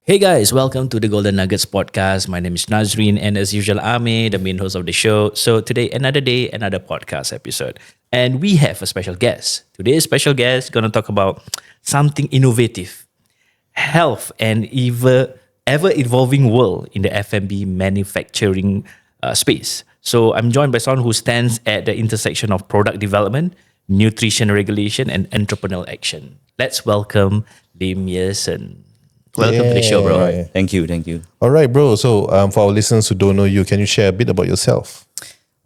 Hey guys, welcome to the Golden Nuggets podcast. My name is Nazreen, and as usual, Ame, the main host of the show. So today, another day, another podcast episode, and we have a special guest. Today's special guest gonna talk about something innovative, health, and ever evolving world in the F&B manufacturing space. So I'm joined by someone who stands at the intersection of product development, nutrition regulation, and entrepreneurial action. Let's welcome Lim Yerson. Welcome to the show, bro. Right. Thank you. All right, bro. So for our listeners who don't know you, can you share a bit about yourself?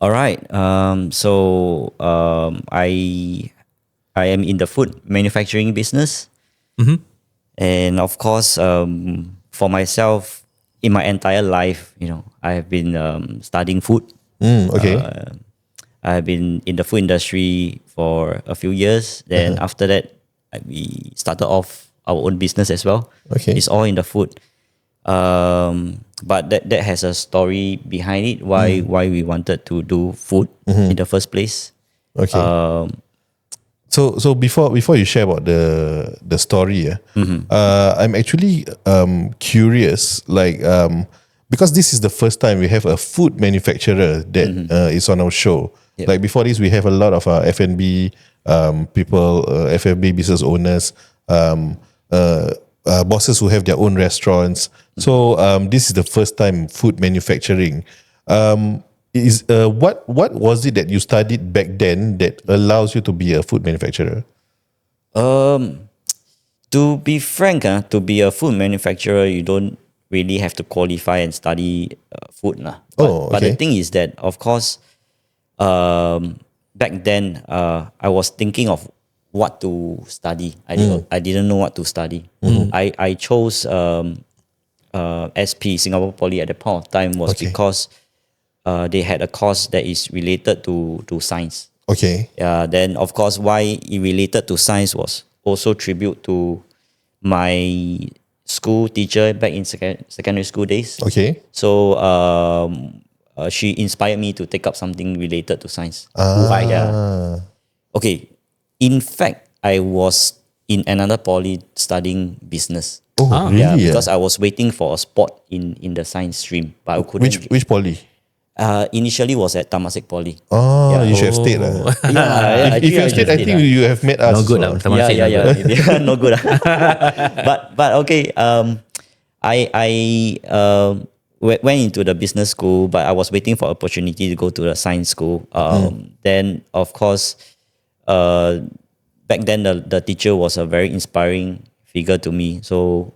All right. I am in the food manufacturing business, and of course, for myself, in my entire life, I have been studying food. Okay. I have been in the food industry for a few years. Then after that, we started off our own business as well. Okay. It's all in the food. But that has a story behind it, why we wanted to do food in the first place. Okay. So before you share about the story, I'm actually curious, because this is the first time we have a food manufacturer that is on our show. Yep. Like before this, we have a lot of F&B people, F&B business owners, bosses who have their own restaurants. So this is the first time food manufacturing. What was it that you studied back then that allows you to be a food manufacturer? To be frank, to be a food manufacturer, you don't really have to qualify and study food. But the thing is that, of course, back then, I was thinking of what to study. I didn't know what to study. I chose SP, Singapore Poly, at the point of time was because they had a course that is related to science. Okay. Yeah. Then of course, why it related to science was also tribute to my school teacher back in secondary school days. Okay. So she inspired me to take up something related to science. Ah. Yeah. Okay. In fact, I was in another poly studying business. Oh, Yeah, really? because I was waiting for a spot in the science stream, but I couldn't. Which poly? Initially was at Temasek Poly. Oh, Yeah. you should have stayed. Yeah, If you have stayed, I think you have met us. No good so. lah. Temasek no good. Yeah, no good. But okay. I went into the business school, but I was waiting for opportunity to go to the science school. Then of course, back then the teacher was a very inspiring figure to me. So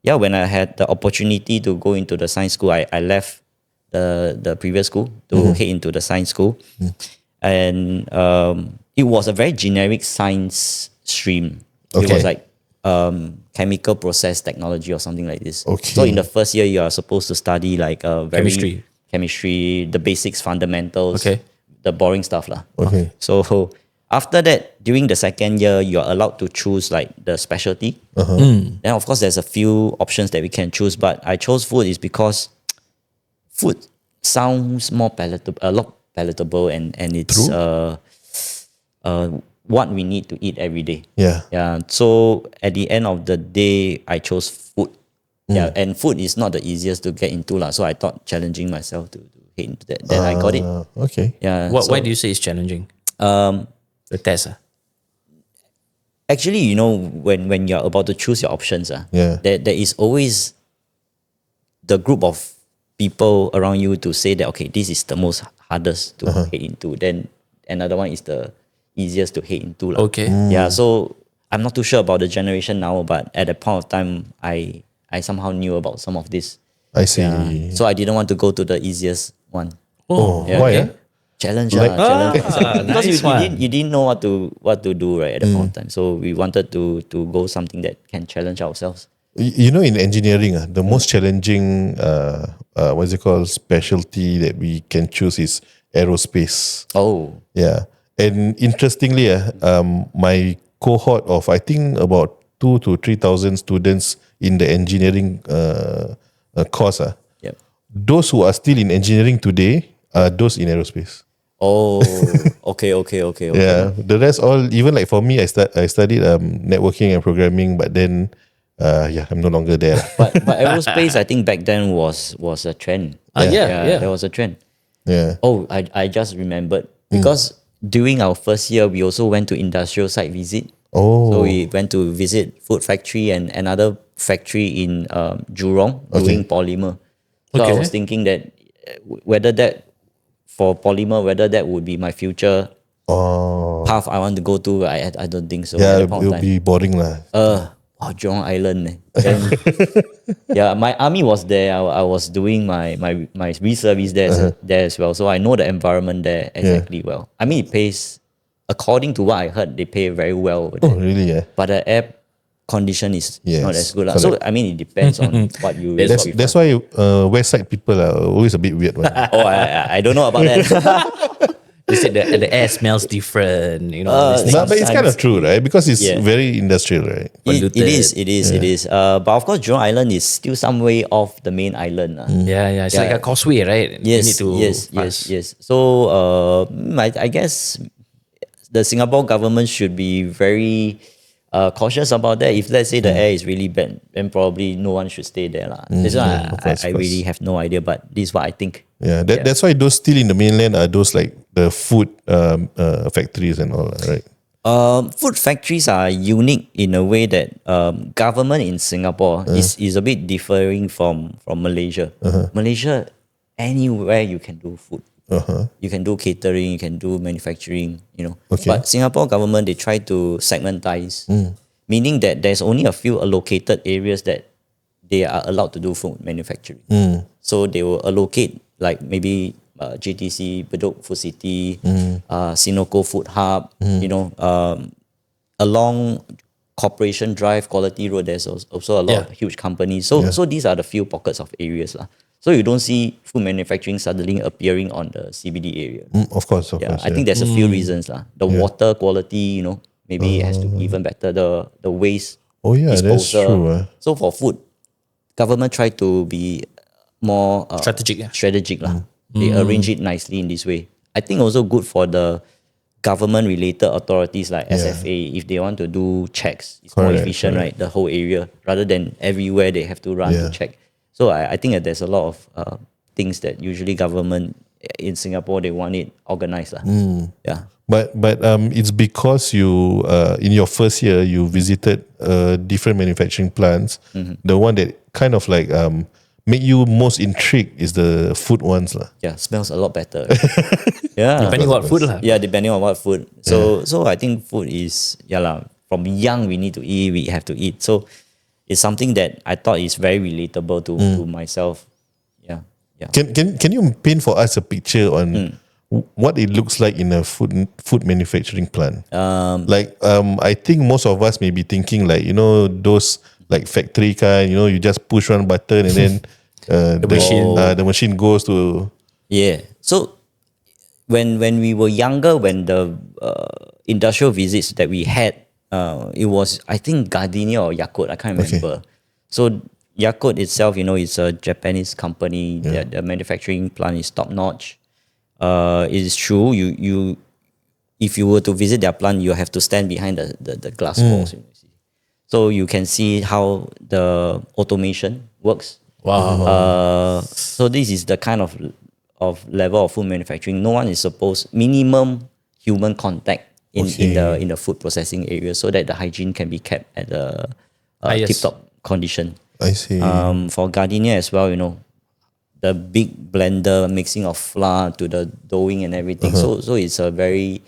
when I had the opportunity to go into the science school, I left the previous school to head into the science school. And it was a very generic science stream. It was like chemical process technology or something like this. Okay. So in the first year, you are supposed to study like chemistry, the basics, fundamentals, the boring stuff lah. Okay. So after that, during the second year, you are allowed to choose like the specialty. Then of course, there's a few options that we can choose, but I chose food is because food sounds more palatable, and it's what we need to eat every day. Yeah. So at the end of the day, I chose food. Yeah, and food is not the easiest to get into lah. So I thought challenging myself to get into that. Then I got it. Okay. Yeah. Why do you say it's challenging? The test. Actually, when you're about to choose your options, there is always the group of people around you to say that, okay, this is the most hardest to head into. Then another one is the easiest to head into. Okay. Yeah, so I'm not too sure about the generation now, but at that point of time, I somehow knew about some of this. I see. Yeah. So I didn't want to go to the easiest one. Yeah, why? Challenge, Like- because nice one. you didn't know what to do right at that point of time. So we wanted to go something that can challenge ourselves. In engineering, the most challenging, specialty that we can choose is aerospace. Oh, Yeah. And interestingly, my cohort of, I think, about 2,000 to 3,000 students in the engineering course, yep. those who are still in engineering today are those in aerospace. Oh, okay. Yeah, the rest all, even like for me, I studied networking and programming, but then I'm no longer there. But aerospace, I think back then was a trend. Yeah. There was a trend. Yeah. Oh, I just remembered because during our first year, we also went to industrial site visit. Oh. So we went to visit food factory and another factory in Jurong doing polymer. So I Okay. was thinking that whether that for polymer, whether that would be my future Oh. path I want to go to, I don't think so. Yeah, at that it point of will time. be boring lah. Jurong Island. Then, yeah, my army was there. I was doing my reservice there as well. So I know the environment there exactly well. I mean, it pays, according to what I heard, they pay very well over there. Oh, really? Yeah. But the air condition is not Yes, as good. So, I mean, it depends on what you really prefer. That's why West Side people are always a bit weird. One. Oh, I don't know about that. They said the air smells different, you know. all these things. But it's kind of true, right? Because it's Yeah. very industrial, right? It is. But of course, Jurong Island is still some way off the main island. Yeah. It's like a causeway, right? You need to pass. Yes. So I guess the Singapore government should be very cautious about that. If let's say the air is really bad, then probably no one should stay there. This one of course. I really have no idea, but this is what I think. Yeah, that's why those still in the mainland are those like the food factories and all, right? Food factories are unique in a way that government in Singapore is a bit differing from Malaysia. Malaysia, anywhere you can do food. You can do catering, you can do manufacturing, Okay. But Singapore government, they try to segmentize, meaning that there's only a few allocated areas that they are allowed to do food manufacturing. So they will allocate like maybe GTC, Bedok Food City, Sinoco Food Hub, along Corporation Drive, Quality Road, there's also a lot of huge companies. So these are the few pockets of areas. So you don't see food manufacturing suddenly appearing on the CBD area. Of course. I think there's a few reasons. The water quality, maybe it has to be even better. The waste Oh yeah, that's disposal. true. So for food, government try to be more Strategic. They arrange it nicely in this way. I think also good for the government-related authorities like SFA, if they want to do checks, it's more efficient, right? The whole area, rather than everywhere they have to run to check. So I think that there's a lot of things that usually government in Singapore, they want it organized. Yeah. But it's because you in your first year you visited different manufacturing plants. The one that kind of like make you most intrigued is the food ones lah. Yeah, smells a lot better. Yeah. Depending what food lah. Yeah, depending on what food. So I think food is from young we need to eat, we have to eat. So it's something that I thought is very relatable to myself. Yeah. Can you paint for us a picture on what it looks like in a food manufacturing plant? I think most of us may be thinking like those like factory kind. You just push one button and then the machine goes to. Yeah. So when we were younger, when the industrial visits that we had, it was I think Gardenia or Yakult, I can't remember. So Yakult itself, it's a Japanese company. The manufacturing plant is top notch. It is true. You if you were to visit their plant, you have to stand behind the glass walls. So you can see how the automation works. Wow. So this is the kind of level of food manufacturing. No one is supposed minimum human contact in the food processing area, so that the hygiene can be kept at the tip-top condition. I see. For Gardenia as well, the big blender mixing of flour to the doughing and everything. So it's a very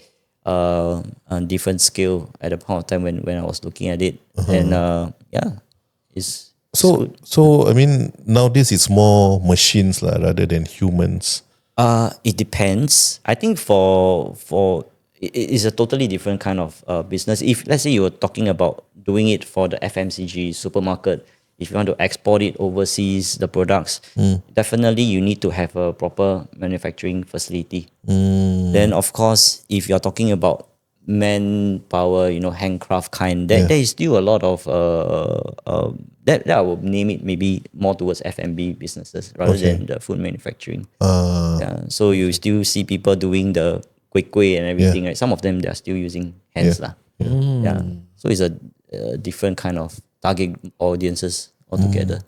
different skill at the point of time when I was looking at it. And it's so I mean nowadays it's more machines rather than humans. It depends. I think for it's a totally different kind of business. If let's say you were talking about doing it for the FMCG supermarket, if you want to export it overseas, the products, definitely you need to have a proper manufacturing facility. Then of course, if you're talking about manpower, handcraft kind, there is still a lot of that I would name it maybe more towards F&B businesses rather than the food manufacturing. So you still see people doing the kueh and everything, right? Some of them they are still using hands. So it's a different kind of target audiences altogether.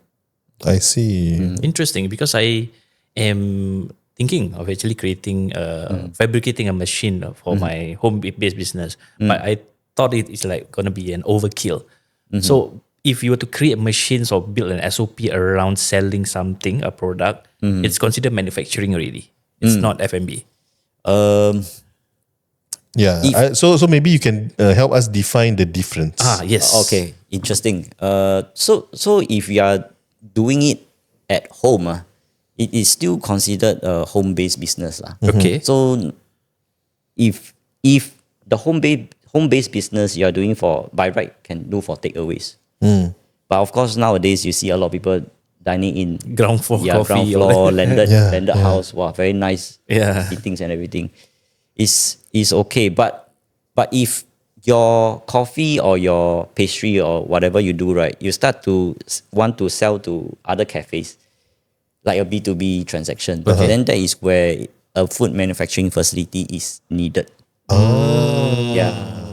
I see. Interesting, because I am thinking of actually creating, fabricating a machine for my home-based business, but I thought it is like gonna be an overkill. So if you were to create machines or build an SOP around selling something, a product, it's considered manufacturing already. It's not F&B. Yeah. So maybe you can help us define the difference. Yes. Okay, interesting. So if you are doing it at home, it is still considered a home-based business. Okay. So if the home-based business you are doing for by right can do for takeaways. But of course nowadays you see a lot of people dining in Ground floor ground coffee. floor, landed Yeah. house. Wow, very nice Yeah. seatings and everything. Is okay. But if your coffee or your pastry or whatever you do, right, you start to want to sell to other cafes, like a B2B transaction, then that is where a food manufacturing facility is needed. Yeah,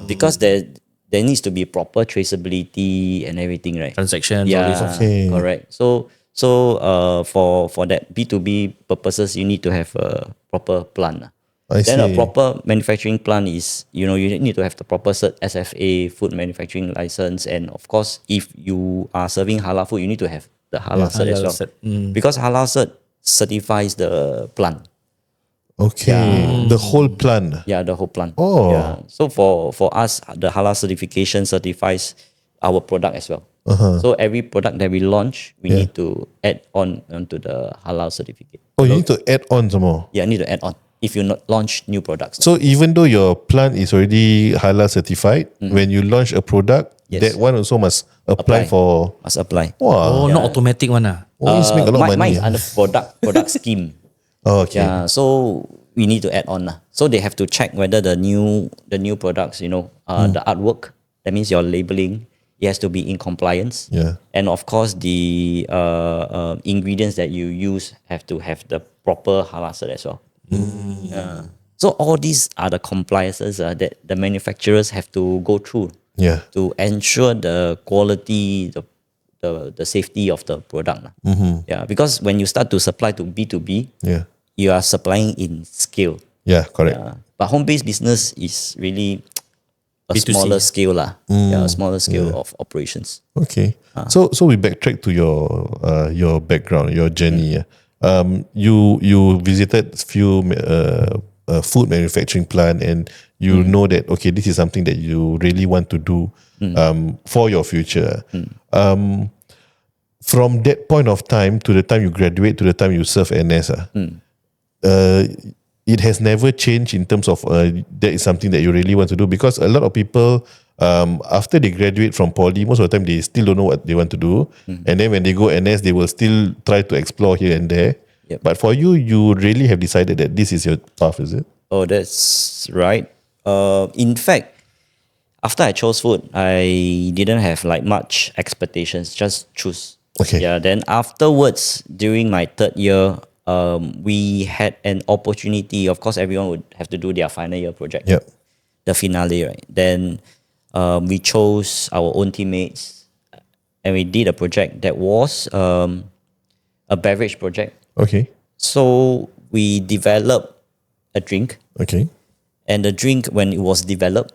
because there needs to be proper traceability and everything, right? Transactions, all Yeah, this. Okay. correct. So for that B2B purposes, you need to have a proper plant. I Then a see. proper manufacturing plant is, you need to have the proper SFA, food manufacturing license. And of course, if you are serving halal food, you need to have the halal cert as Halal well. cert. Because halal cert certifies the plant. Okay. The whole plant. Yeah, the whole plant. Oh. Yeah. So for us, the halal certification certifies our product as well. So every product that we launch, we need to add on onto the halal certificate. Oh, you need to add on some more. Yeah, need to add on if you not launch new products. So even though your plant is already halal certified, when you launch a product, Yes. that one also must apply for. Must apply. Wow. Oh, not automatic one. Always make a lot of Mine money. is under product scheme. Oh, okay. Yeah, so we need to add on. So they have to check whether the new products, the artwork, that means your labeling, it has to be in compliance. Yeah. And of course, the ingredients that you use have to have the proper halal cert as well. Yeah. So all these are the compliances that the manufacturers have to go through Yeah. to ensure the quality, the safety of the product. Yeah, because when you start to supply to B2B, Yeah. you are supplying in scale. Yeah, correct. But home-based business is really a B2C. smaller scale. Yeah, a smaller scale of operations. Okay. So we backtrack to your background, your journey. You visited few food manufacturing plant, and you know that okay, this is something that you really want to do for your future. From that point of time to the time you graduate to the time you serve NS, it has never changed in terms of that is something that you really want to do, because a lot of people after they graduate from poly, most of the time they still don't know what they want to do, and then when they go NS they will still try to explore here and there. Yep. But for you, you really have decided that this is your path, is it? Oh, that's right. In fact, after I chose food, I didn't have like much expectations, just choose. Okay. Yeah. Then afterwards, during my third year, we had an opportunity. Of course, everyone would have to do their final year project. Yep. The finale, right? Then we chose our own teammates, and we did a project that was a beverage project. Okay. So we developed a drink, Okay. and the drink, when it was developed,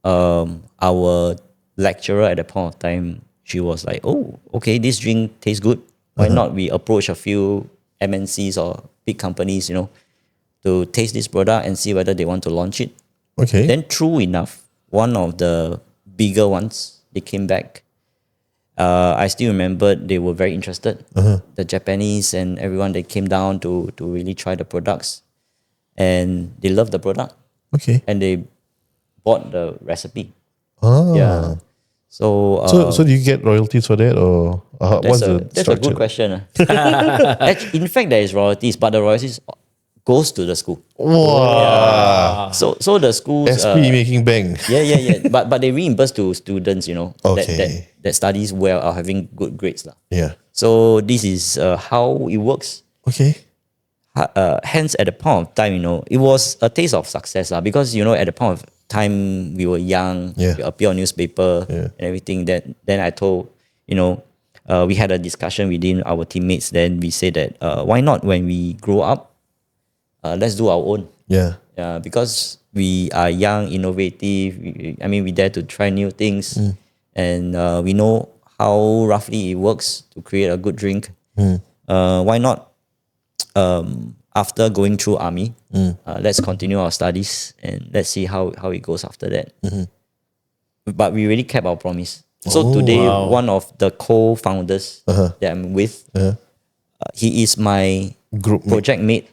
our lecturer at that point of time, she was like, "Oh, okay, this drink tastes good. Why not we approach a few MNCs or big companies, to taste this product and see whether they want to launch it." Okay. Then, true enough, one of the bigger ones, they came back. I still remember they were very interested. The Japanese and everyone, they came down to really try the products, and they loved the product, Okay. and they bought the recipe. Ah. Yeah. So, So do you get royalties for that, or what's the that's a structure? good question. In fact, there is royalties, but the royalties goes to the school. Wow. So the schools, SP making bank. yeah. But they reimburse to students, Okay. that studies well, are having good grades lah. Yeah. So this is how it works. Okay. Hence, at the point of time, it was a taste of success lah, because at the point of time we were young, Yeah. we appear on newspaper Yeah. and everything. Then I told we had a discussion within our teammates. Then we said that why not when we grow up, let's do our own. Yeah. Yeah, because we are young, innovative. We dare to try new things, and we know how roughly it works to create a good drink. Why not? After going through army, let's continue our studies and let's see how it goes after that. But we really kept our promise. So today, one of the co-founders that I'm with, he is my Group mate. project mate.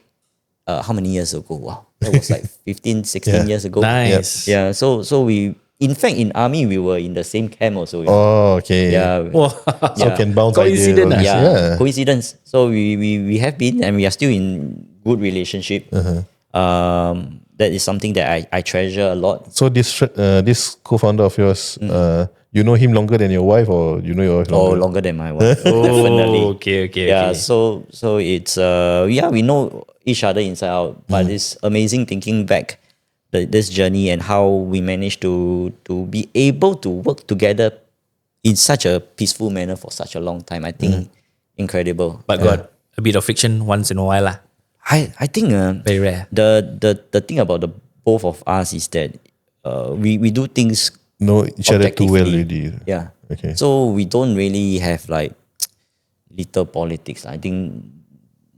How many years ago? Wow, that was like 15, 16 years ago. Nice. Yeah. So we, in fact, in army we were in the same camp also. Oh, okay. Yeah. Wow. So can bounce Coincidence, ideas. Yeah, coincidence. So we have been, and we are still in good relationship. That is something that I treasure a lot. So this co-founder of yours, you know him longer than your wife, or you know your wife longer? Longer than my wife. Definitely. Okay. Yeah. So it's we know each other inside out, but it's amazing thinking back this journey and how we managed to be able to work together in such a peaceful manner for such a long time. I think incredible. But got a bit of friction once in a while lah. I think Very rare. the thing about the both of us is that we do things Know each other too well objectively. already. Yeah. Okay. So we don't really have like little politics. I think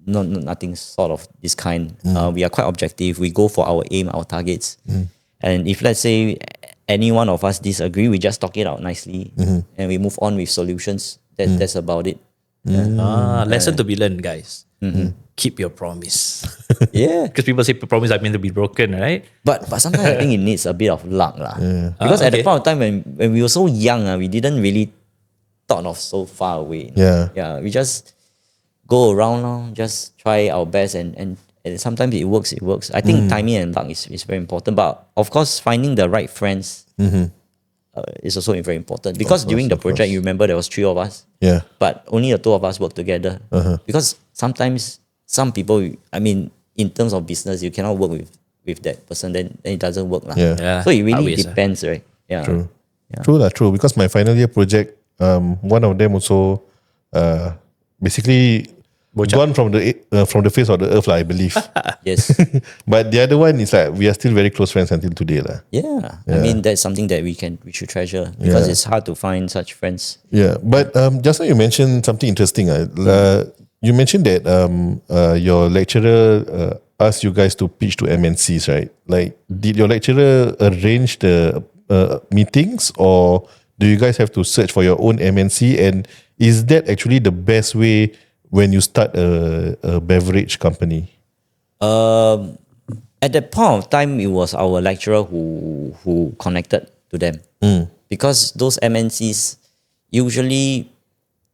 nothing sort of this kind. We are quite objective. We go for our aim, our targets. And if let's say any one of us disagree, we just talk it out nicely and we move on with solutions. That's about it. Lesson to be learned, guys. Keep your promise. Yeah. Because people say promise are meant to be broken, right? But sometimes I think it needs a bit of luck. Because at the point of time when we were so young, we didn't really thought of so far away. Yeah. Yeah. We just go around, just try our best and sometimes it works. I think timing and luck is very important. But of course, finding the right friends is also very important. Because during the project, you remember there was 3 of us. Yeah. But only the 2 of us work together. Because sometimes some people, in terms of business, you cannot work with that person, then it doesn't work. Yeah. Yeah. So it really Always, depends, right? Yeah. True. True. Because my final year project, one of them also basically gone from the face of the earth, I believe. Yes. But the other one is like we are still very close friends until today. Yeah. That's something that we should treasure because it's hard to find such friends. Yeah. But just now you mentioned something interesting. You mentioned that your lecturer asked you guys to pitch to MNCs, right? Like, did your lecturer arrange the meetings, or do you guys have to search for your own MNC? And is that actually the best way when you start a beverage company? At that point of time, it was our lecturer who connected to them because those MNCs usually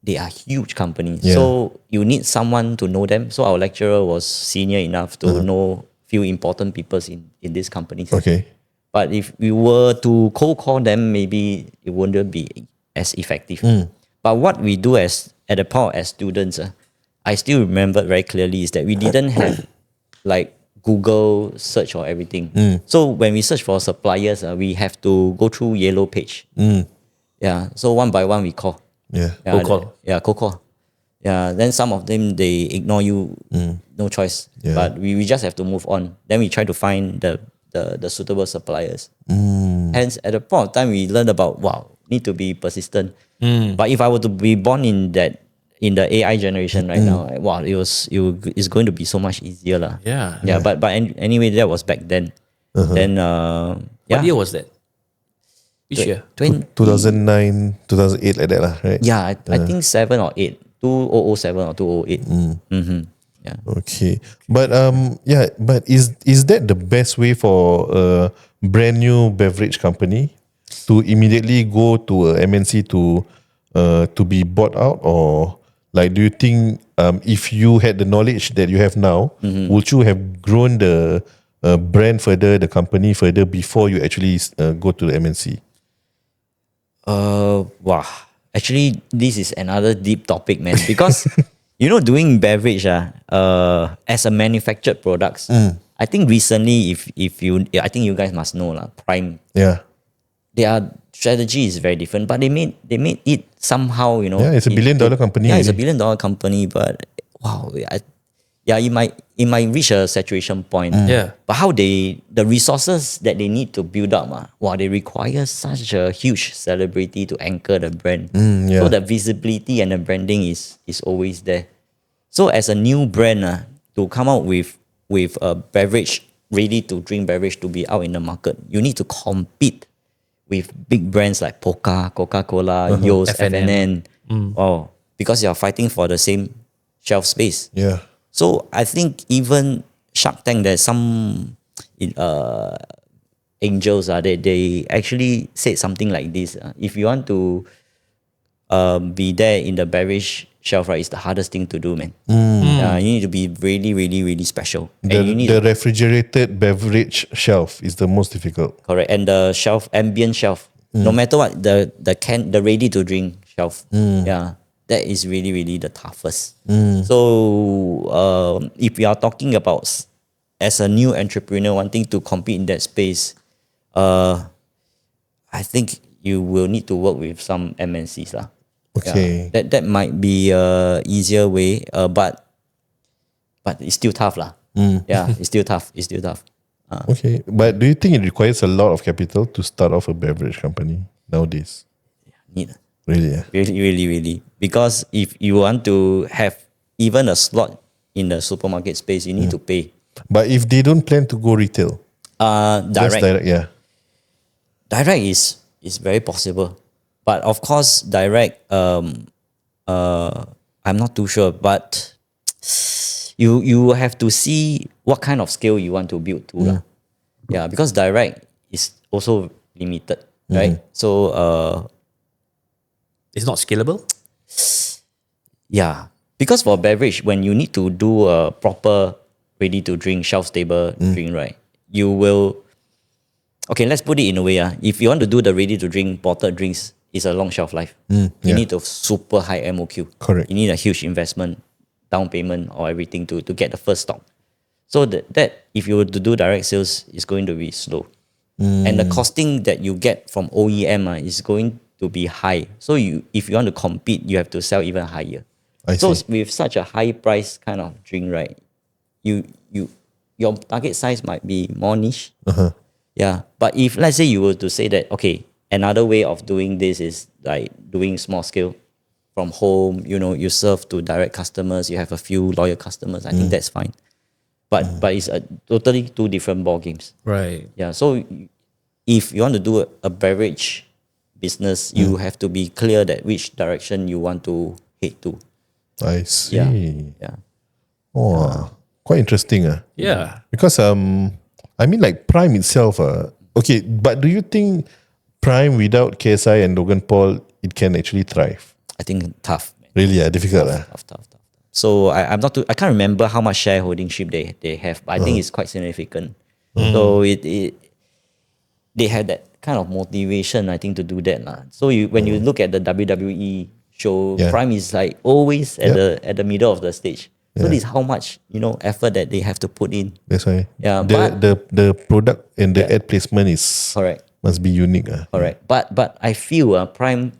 they are huge companies, so you need someone to know them. So our lecturer was senior enough to know few important people in these companies. Okay. But if we were to cold call them, maybe it wouldn't be as effective. But what we do at the point as students, I still remember very clearly is that we didn't have like Google search or everything. So when we search for suppliers, we have to go through yellow page. Yeah. So one by one we call. Yeah. Cold call. Yeah, cold call. Yeah. Then some of them they ignore you. No choice. Yeah. But we just have to move on. Then we try to find the suitable suppliers. Hence, at the point of time, we learned about need to be persistent. But if I were to be born in the AI generation right now, it's going to be so much easier lah. Yeah. But anyway, that was back then. Then What year was that? Which year? 2009, 2008 like that, right? Yeah, I think 7 or 8. 2007 or 2008. Yeah. Okay. But but is that the best way for a brand new beverage company to immediately go to a MNC to be bought out, or like do you think if you had the knowledge that you have now, would you have grown the brand further, the company further before you actually go to the MNC? Actually, this is another deep topic, man. Because doing beverage, as a manufactured products, I think recently, I think you guys must know Prime. Yeah. their strategy is very different, but they made it somehow, Yeah, it's a billion-dollar company Yeah, it's a already. billion-dollar company, but wow, it might reach a saturation point. Yeah. But how the resources that they need to build up, they require such a huge celebrity to anchor the brand. yeah. So the visibility and the branding is always there. So as a new brand, to come out with a beverage, ready to drink beverage to be out in the market, you need to compete with big brands like Pokka, Coca-Cola, Yost, F&N. F&N. Oh, because you are fighting for the same shelf space. Yeah. So I think even Shark Tank, there's some angels, they actually said something like this. If you want to be there in the beverage shelf, right, it's the hardest thing to do, man. You need to be really, really, really special. And you need The refrigerated beverage shelf is the most difficult. correct. And the shelf, ambient shelf, no matter what, the ready to drink shelf, yeah, that is really, really the toughest. So if we are talking about as a new entrepreneur wanting to compete in that space, I think you will need to work with some MNCs lah. Okay. Yeah, that might be a easier way, but it's still tough lah. Yeah, it's still tough. It's still tough. Okay. But do you think it requires a lot of capital to start off a beverage company nowadays? Need Really? Yeah. really, really, really. Because if you want to have even a slot in the supermarket space, you need to pay. But if they don't plan to go retail, just Direct. direct, yeah. Direct is very possible, but of course direct. I'm not too sure, but you have to see what kind of scale you want to build to lah. Yeah, because direct is also limited, right? So It's not scalable. yeah, because for beverage, when you need to do a proper ready to drink shelf stable drink, right? You will. Okay, let's put it in a way. If you want to do the ready to drink bottled drinks, it's a long shelf life. You yeah. need a super high MOQ. Correct. You need a huge investment, down payment or everything to get the first stock. So that if you were to do direct sales, is going to be slow. And the costing that you get from OEM is going to be high. So if you want to compete, you have to sell even higher. I So see. with such a high price kind of drink, right, your target size might be more niche. Yeah. But if let's say you were to say that, okay, another way of doing this is like doing small scale from home, you serve to direct customers, you have a few loyal customers, I think that's fine. But it's a totally two different ball games. Right. Yeah. So if you want to do a beverage business, you have to be clear that which direction you want to head to. I see. Yeah. Yeah. Oh, quite interesting. Yeah. Because I mean, like Prime itself. Okay, but do you think Prime without KSI and Logan Paul, it can actually thrive? I think tough. Man. Really, difficult. Tough. So I can't remember how much shareholdingship they have, but I think it's quite significant. So they had that kind of motivation, I think, to do that lah. So when you look at the WWE show, Yeah. Prime is like always at the middle of the stage. So this is how much effort that they have to put in. That's why. Yeah, the product and the ad placement is Correct. must be unique. Correct. But I feel Prime,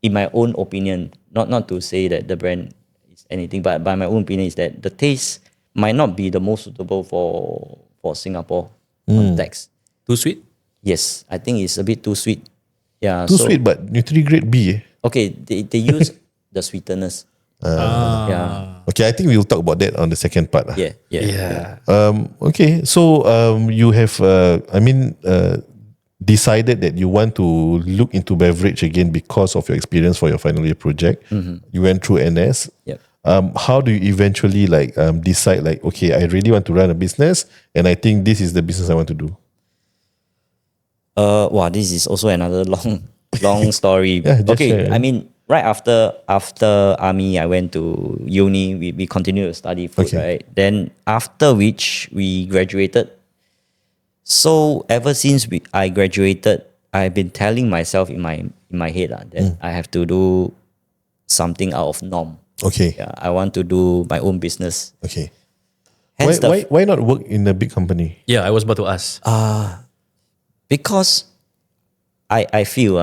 in my own opinion, not to say that the brand is anything, but by my own opinion is that the taste might not be the most suitable for Singapore context. Too sweet. Yes, I think it's a bit too sweet. Yeah. Too so, sweet, but Nutri-grade B. Okay, they use the sweeteners. Yeah. Okay, I think we'll talk about that on the second part. Yeah. Okay, so you have, decided that you want to look into beverage again because of your experience for your final year project. You went through NS. Yep. How do you eventually decide okay, I really want to run a business and I think this is the business I want to do? Wow, this is also another long story. Yeah, just okay, share. I mean, right after army, I went to uni. We continued to study food, Okay. right? Then after which we graduated. So ever since I graduated, I've been telling myself in my head that I have to do something out of norm. Okay. Yeah, I want to do my own business. Okay. Hence Why not work in a big company? Yeah, I was about to ask. Because I feel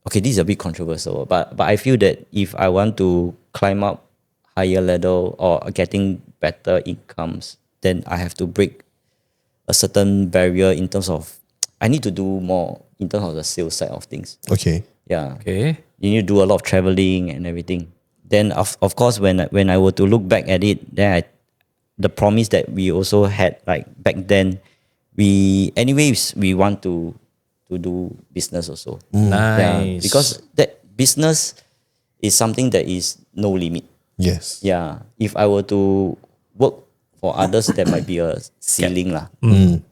okay, this is a bit controversial, but I feel that if I want to climb up higher level or getting better incomes, then I have to break a certain barrier in terms of I need to do more in terms of the sales side of things. Okay. Yeah. Okay. You need to do a lot of traveling and everything. Then of course when I were to look back at it, then the promise that we also had like back then, we want to do business also. Nice. Yeah, because that business is something that is no limit. Yes. Yeah. If I were to work for others, there might be a ceiling lah.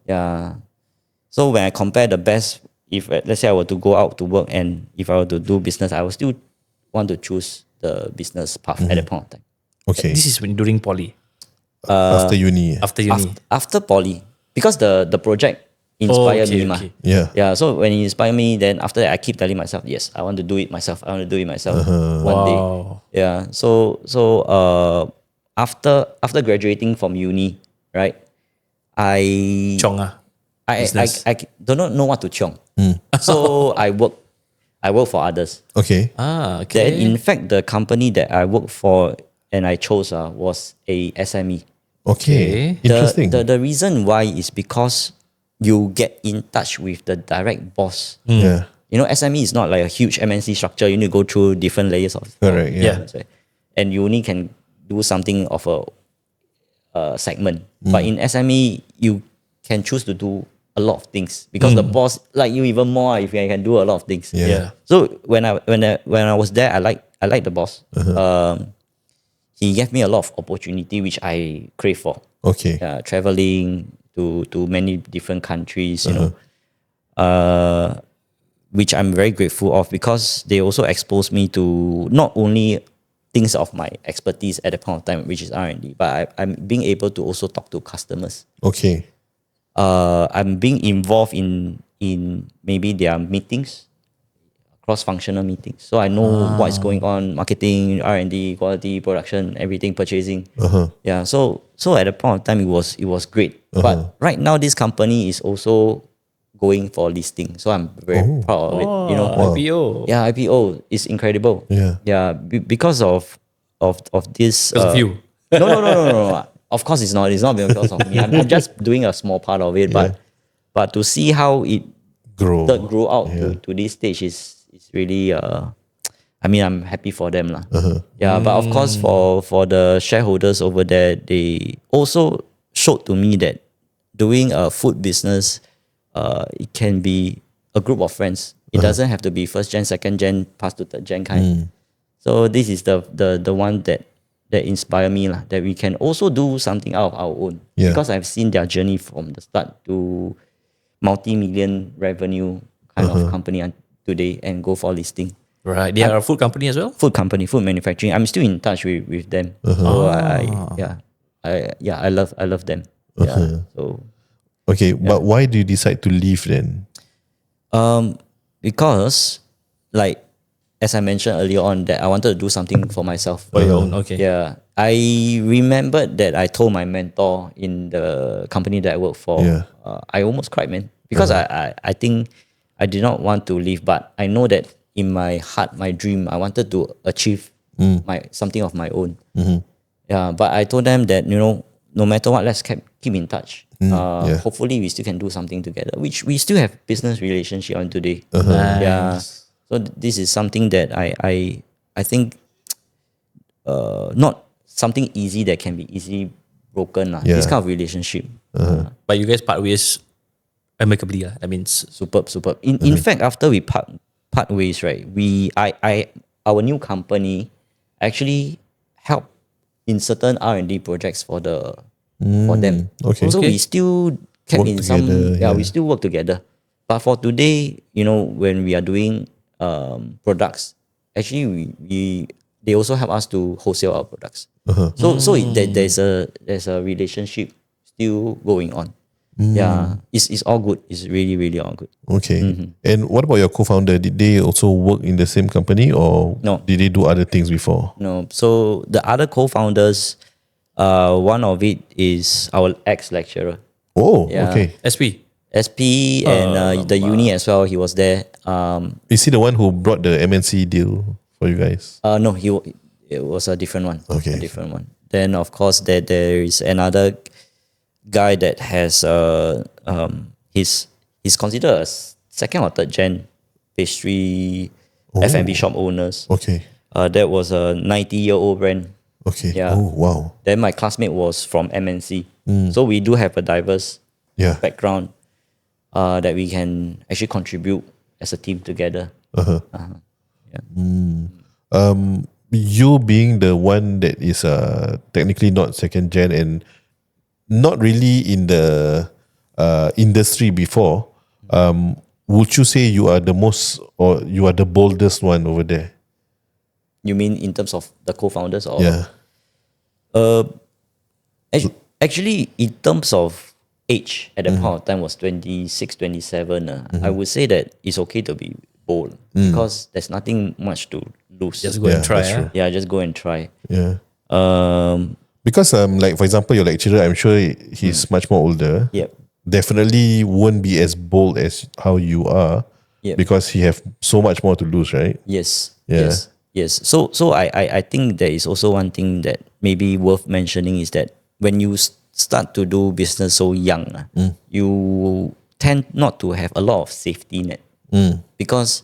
Yeah. So when I compare the best, if let's say I were to go out to work and if I were to do business, I would still want to choose the business path at that point of time. Okay. This is when during poly. After uni. After uni. After poly, because the project inspired me. okay. Yeah. Yeah. So when it inspired me, then after that I keep telling myself, yes, I want to do it myself. I want to do it myself one day. Wow. Yeah. So after graduating from uni, right? I Chong ah. Business. I do not know what to chiong. So I work for others. Okay. Ah, okay. Then in fact, the company that I work for and I chose was a SME. Okay. Interesting. The reason why is because you get in touch with the direct boss. Yeah. You know, SME is not like a huge MNC structure. You need to go through different layers of. Correct. Yeah. That's right. And you only can do something of a segment. But in SME, you can choose to do a lot of things because the boss like you even more if you can do a lot of things. Yeah. So when I was there, I like the boss. He gave me a lot of opportunity which I crave for. Okay. Traveling to many different countries, you know, which I'm very grateful of because they also exposed me to not only things of my expertise at the point of time, which is R&D, but I'm being able to also talk to customers. Okay. I'm being involved in maybe their meetings, cross-functional meetings. So I know what is going on, marketing, R&D, quality, production, everything, purchasing. Yeah. So at the point of time, it was great. But right now, this company is also going for listing. So I'm very proud of it. You know, IPO. yeah, IPO is incredible. Yeah. Yeah, because of this. Because of you. No. Of course, it's not. It's not because of me. I'm just doing a small part of it. But to see how it Grow. grow out to this stage is really. I mean, I'm happy for them lah. Yeah, but of course, for the shareholders over there, they also showed to me that doing a food business, it can be a group of friends. It doesn't have to be first gen, second gen, pass to third gen kind. So this is the one that inspire me lah, that we can also do something out of our own. Yeah. Because I've seen their journey from the start to multi-million revenue kind of company today and go for listing. Right. They are a food company as well? Food company, food manufacturing. I'm still in touch with them. So I love them. Yeah. So Okay. But why do you decide to leave then? because like as I mentioned earlier on that I wanted to do something for myself. For your own, okay. Yeah. I remembered that I told my mentor in the company that I work for. Yeah. I almost cried, man. Because I think I did not want to leave, but I know that in my heart, my dream, I wanted to achieve something of my own. Yeah. But I told them that, you know, no matter what, let's keep in touch. Hopefully we still can do something together, which we still have business relationship on today. Nice. Yeah. So this is something that I think not something easy that can be easily broken. This kind of relationship. But you guys part ways amicably. That means Superb. In fact, after we part ways, right, our new company actually helped in certain R&D projects for them. Okay. So we still kept Work in together, some we still work together. But for today, you know, when we are doing products, actually they also help us to wholesale our products. So there's a relationship still going on. Yeah, it's all good. It's really, really all good. Okay. And what about your co-founder? Did they also work in the same company or No. did they do other things before? No, so the other co-founders, one of it is our ex-lecturer. Oh, Yeah. okay. SP. SP and the uni as well. He was there. Is he the one who brought the MNC deal for you guys? No, it was a different one. Okay. A different one. Then of course there is another guy that has he's considered a second or third gen pastry F&B shop owners. Okay. That was a 90-year-old brand. Okay. Yeah. Oh, wow. Then my classmate was from MNC. So we do have a diverse Yeah. background that we can actually contribute as a team together. You being the one that is technically not second gen and not really in the industry before, would you say you are the most or you are the boldest one over there? You mean in terms of the co-founders or? Yeah. Actually, in terms of age, at that point of time was 26, 27. I would say that it's okay to be bold because there's nothing much to lose. Just go and try. that's true. Yeah, just go and try. Yeah. Um, Because like for example, your lecturer, I'm sure he's much more older. Yep. Definitely won't be as bold as how you are. Yep. Because he have so much more to lose, right? Yes. Yeah. Yes. So I think there is also one thing that maybe worth mentioning is that when you start to do business so young, you tend not to have a lot of safety net. Because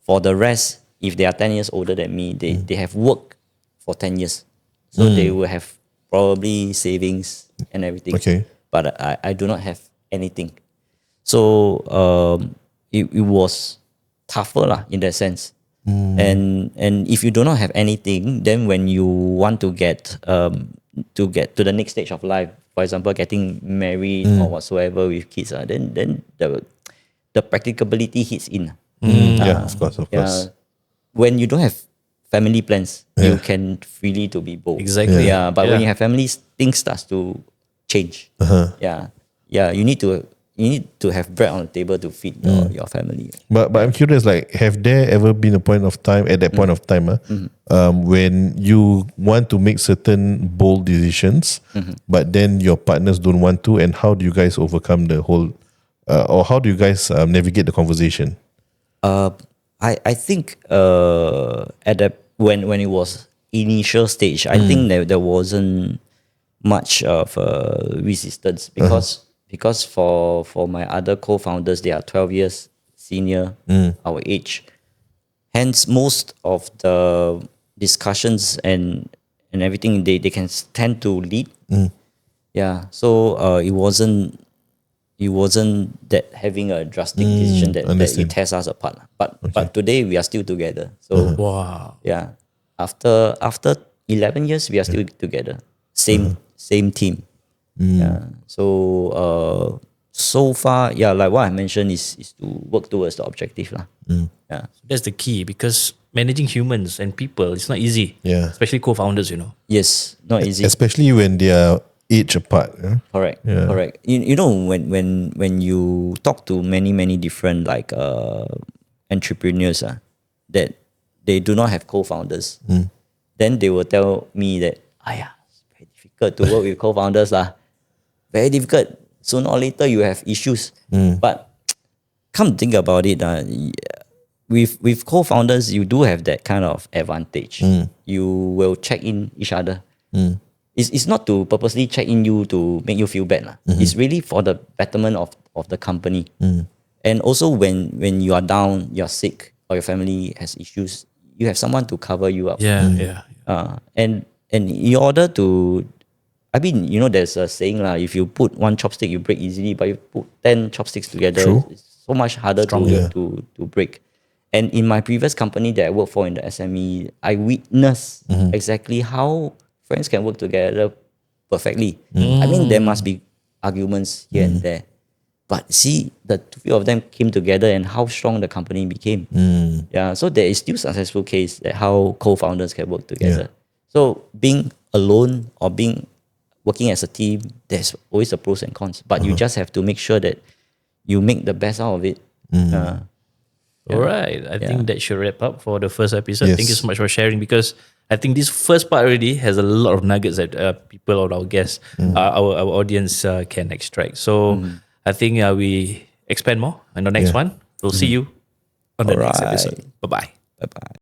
for the rest, if they are 10 years older than me, they have worked for 10 years. So they will have probably savings and everything. Okay. But I do not have anything. So it was tougher lah, in that sense. And if you do not have anything, then when you want to get to the next stage of life, for example, getting married or whatsoever with kids, then the practicability hits in. Yeah, of course. When you don't have family plans, you can freely to be bold. Exactly. Yeah, but when you have families, things starts to change. Yeah. You need to have bread on the table to feed your family. But I'm curious, like, have there ever been a point of time at that point of time when you want to make certain bold decisions, but then your partners don't want to, and how do you guys overcome the whole, or how do you guys navigate the conversation? I think when it was initial stage, I think there wasn't much of resistance because for my other co-founders, they are 12 years senior our age. Hence, most of the discussions and everything they can tend to lead. Yeah, so it wasn't that having a drastic decision that it tears us apart. But today we are still together. So Wow. yeah, after 11 years we are still together. Same team. Yeah. So so far, yeah, like what I mentioned is to work towards the objective lah. Yeah. That's the key because managing humans and people is not easy. Yeah. Especially co-founders, Yes, not easy. Especially when they are age apart. Correct. Yeah. Correct. You know when you talk to many different like entrepreneurs that they do not have co-founders, then they will tell me that it's very difficult to work with co-founders lah. Very difficult. Sooner or later you have issues. But come think about it, with co-founders you do have that kind of advantage. You will check in each other. It's not to purposely check in you to make you feel bad. It's really for the betterment of the company. And also when you are down, you're sick, or your family has issues, you have someone to cover you up. Yeah. And in order to, I mean, there's a saying if you put one chopstick, you break easily, but you put 10 chopsticks together, it's so much harder to break. And in my previous company that I worked for in the SME, I witnessed exactly how friends can work together perfectly. I mean, there must be arguments here and there. But see, the two of them came together and how strong the company became. Yeah, so there is still successful case that how co-founders can work together. So being alone or working as a team, there's always the pros and cons. But you just have to make sure that you make the best out of it. All right. I think that should wrap up for the first episode. Yes. Thank you so much for sharing because I think this first part already has a lot of nuggets that people or our guests, our audience can extract. So I think we expand more in the next one. We'll see you on the next Alright. episode. Bye bye. Bye bye.